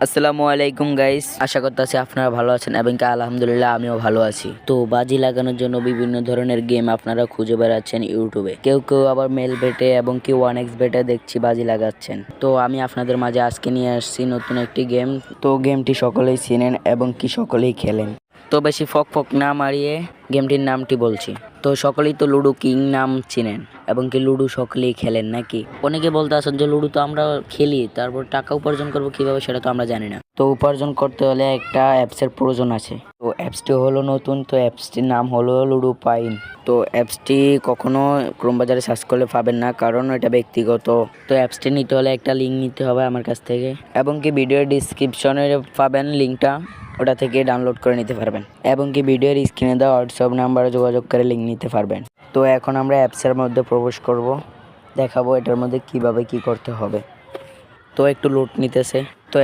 আসসালামু আলাইকুম গাইস, আশা করতেছি আপনারা ভালো আছেন এবং আলহামদুলিল্লাহ আমিও ভালো আছি। তো বাজি লাগানোর জন্য বিভিন্ন ধরনের গেম আপনারা খুঁজে বেড়াচ্ছেন ইউটিউবে। কেউ কেউ আবার মেল বেটে এবং কেউ 1x বেটে দেখছি বাজি লাগাচ্ছেন। তো আমি আপনাদের মাঝে আজকে নিয়ে আসছি নতুন একটি গেম। তো গেমটি সকলেই চিনেন এবং কি সকলেই খেলেন। তো বেশি ফক ফক না মারিয়ে গেমটির নামটি বলছি। তো সকলেই তো লুডো কিং নাম চিনেন এবং কি লুডো সকলেই খেলেন নাকি? অনেকে বলতে আছেন যে লুডো তো আমরা খেলি, তারপর টাকা উপার্জন করবো কিভাবে সেটা তো আমরা জানি না। তো উপার্জন করতে হলে একটা অ্যাপসের প্রয়োজন আছে। তো অ্যাপসটি হলো নতুন, তো অ্যাপসটির নাম হলো লুডো পাইন। তো অ্যাপসটি কখনো ক্রোম বাজারে সার্চ করলে পাবেন না, কারণ এটা ব্যক্তিগত। তো অ্যাপসটি নিতে হলে একটা লিঙ্ক নিতে হবে আমার কাছ থেকে, এবং কি ভিডিওর ডিসক্রিপশনে পাবেন লিঙ্কটা, ওটা থেকে ডাউনলোড করে নিতে পারবেন এবং কি ভিডিওর স্ক্রিনে দেওয়া হোয়াটসঅ্যাপ নাম্বারে যোগাযোগ করে লিঙ্ক নিতে পারবেন। তো এখন আমরা অ্যাপসের মধ্যে প্রবেশ করব, দেখাবো এটার মধ্যে কিভাবে কি করতে হবে। তো একটু লোড নিতেছে। তো